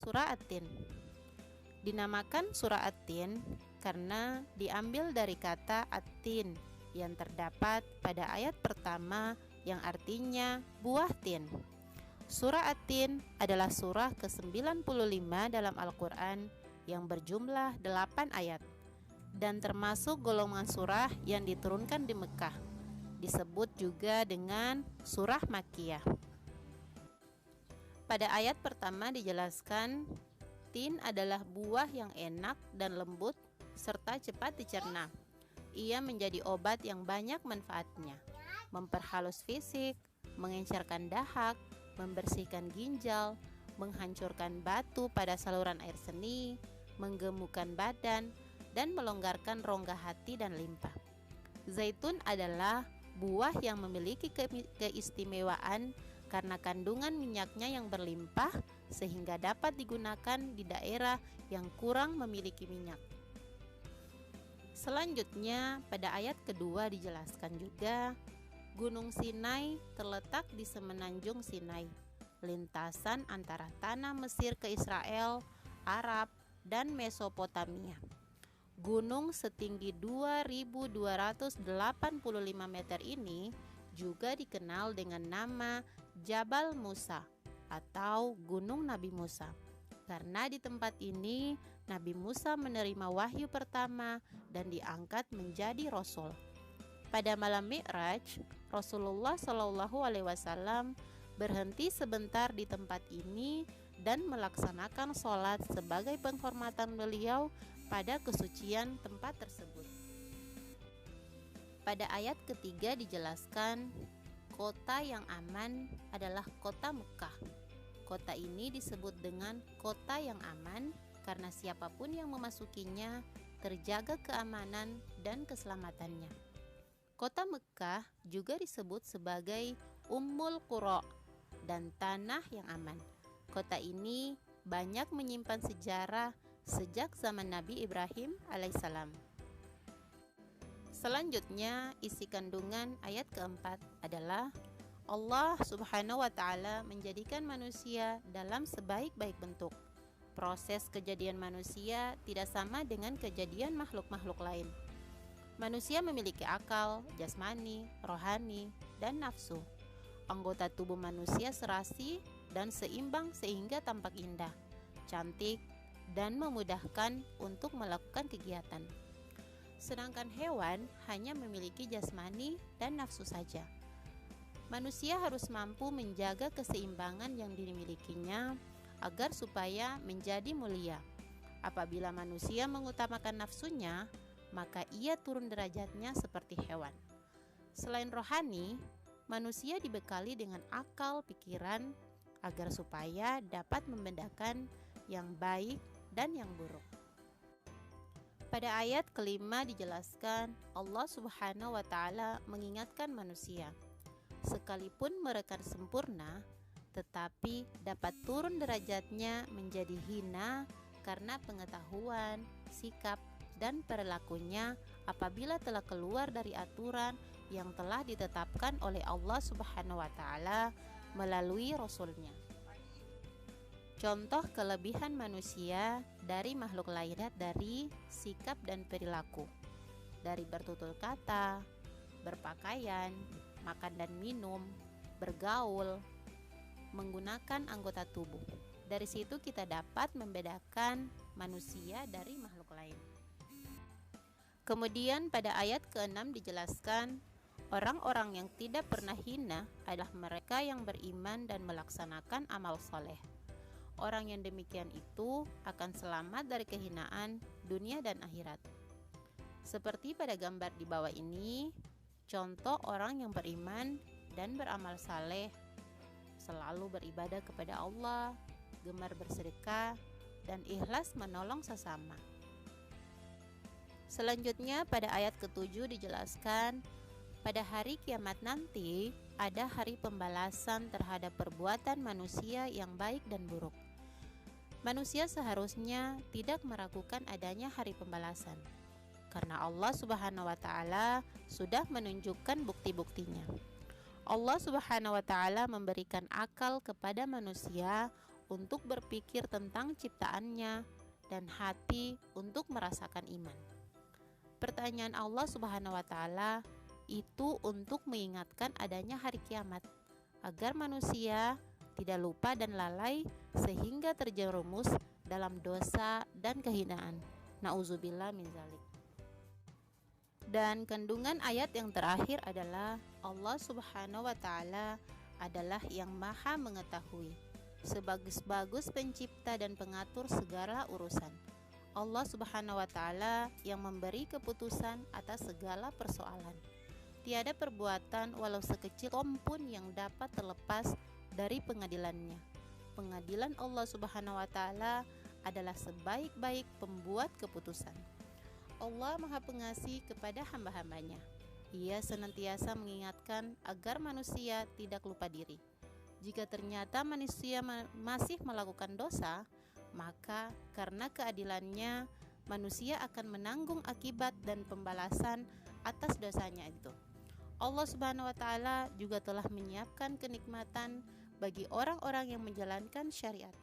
Surah At-Tin. Dinamakan Surah At-Tin karena diambil dari kata At-Tin yang terdapat pada ayat pertama yang artinya buah tin. Surah At-Tin adalah surah ke-95 dalam Al-Quran yang berjumlah 8 ayat dan termasuk golongan surah yang diturunkan di Mekah. Disebut juga dengan surah Makkiyah. Pada ayat pertama dijelaskan tin adalah buah yang enak dan lembut serta cepat dicerna. Ia menjadi obat yang banyak manfaatnya, memperhalus fisik, mengencerkan dahak, membersihkan ginjal, menghancurkan batu pada saluran air seni, menggemukkan badan, dan melonggarkan rongga hati dan limpa. Zaitun adalah buah yang memiliki keistimewaan karena kandungan minyaknya yang berlimpah sehingga dapat digunakan di daerah yang kurang memiliki minyak. Selanjutnya, pada ayat kedua dijelaskan juga Gunung Sinai terletak di semenanjung Sinai, lintasan antara tanah Mesir ke Israel, Arab, dan Mesopotamia. Gunung setinggi 2.285 meter ini juga dikenal dengan nama Jabal Musa atau Gunung Nabi Musa, karena di tempat ini Nabi Musa menerima wahyu pertama dan diangkat menjadi rasul. Pada malam Mi'raj, Rasulullah SAW berhenti sebentar di tempat ini dan melaksanakan sholat sebagai penghormatan beliau pada kesucian tempat tersebut. Pada ayat ketiga dijelaskan kota yang aman adalah kota Mekah. Kota ini disebut dengan kota yang aman karena siapapun yang memasukinya terjaga keamanan dan keselamatannya. Kota Mekah juga disebut sebagai Ummul Qura dan tanah yang aman. Kota ini banyak menyimpan sejarah sejak zaman Nabi Ibrahim alaihissalam. Selanjutnya, isi kandungan ayat keempat adalah Allah Subhanahu wa Ta'ala menjadikan manusia dalam sebaik-baik bentuk. Proses kejadian manusia tidak sama dengan kejadian makhluk-makhluk lain. Manusia memiliki akal, jasmani, rohani, dan nafsu. Anggota tubuh manusia serasi dan seimbang sehingga tampak indah, cantik, dan memudahkan untuk melakukan kegiatan. Sedangkan hewan hanya memiliki jasmani dan nafsu saja. Manusia harus mampu menjaga keseimbangan yang dimilikinya agar supaya menjadi mulia. Apabila manusia mengutamakan nafsunya, maka ia turun derajatnya seperti hewan. Selain rohani, manusia dibekali dengan akal pikiran agar supaya dapat membedakan yang baik dan yang buruk. Pada ayat kelima dijelaskan Allah Subhanahu wa Ta'ala mengingatkan manusia, sekalipun mereka sempurna, tetapi dapat turun derajatnya menjadi hina karena pengetahuan, sikap, dan perilakunya apabila telah keluar dari aturan yang telah ditetapkan oleh Allah Subhanahu wa Ta'ala melalui Rasul-Nya. Contoh kelebihan manusia dari makhluk lainnya dari sikap dan perilaku, dari bertutur kata, berpakaian, makan dan minum, bergaul, menggunakan anggota tubuh. Dari situ kita dapat membedakan manusia dari makhluk lain. Kemudian pada ayat ke-6 dijelaskan orang-orang yang tidak pernah hina adalah mereka yang beriman dan melaksanakan amal soleh. Orang yang demikian itu akan selamat dari kehinaan dunia dan akhirat. Seperti pada gambar di bawah ini, contoh orang yang beriman dan beramal saleh, selalu beribadah kepada Allah, gemar bersedekah, dan ikhlas menolong sesama. Selanjutnya pada ayat ke-7 dijelaskan, pada hari kiamat nanti ada hari pembalasan terhadap perbuatan manusia yang baik dan buruk. Manusia seharusnya tidak meragukan adanya hari pembalasan, karena Allah Subhanahu wa Ta'ala sudah menunjukkan bukti-buktinya. Allah Subhanahu wa Ta'ala memberikan akal kepada manusia untuk berpikir tentang ciptaannya dan hati untuk merasakan iman. Pertanyaan Allah Subhanahu wa taala itu untuk mengingatkan adanya hari kiamat agar manusia tidak lupa dan lalai sehingga terjerumus dalam dosa dan kehinaan. Nauzubillah min zalik. Dan kandungan ayat yang terakhir adalah Allah Subhanahu wa taala adalah yang Maha mengetahui, sebagus-bagus pencipta dan pengatur segala urusan. Allah Subhanahu wa taala yang memberi keputusan atas segala persoalan. Tiada perbuatan walau sekecil pun yang dapat terlepas dari pengadilannya. Pengadilan Allah Subhanahu wa taala adalah sebaik-baik pembuat keputusan. Allah Maha Pengasih kepada hamba-hambanya. Ia senantiasa mengingatkan agar manusia tidak lupa diri. Jika ternyata manusia masih melakukan dosa, maka karena keadilannya, manusia akan menanggung akibat dan pembalasan atas dosanya itu. Allah Subhanahu wa taala juga telah menyiapkan kenikmatan bagi orang-orang yang menjalankan syariat.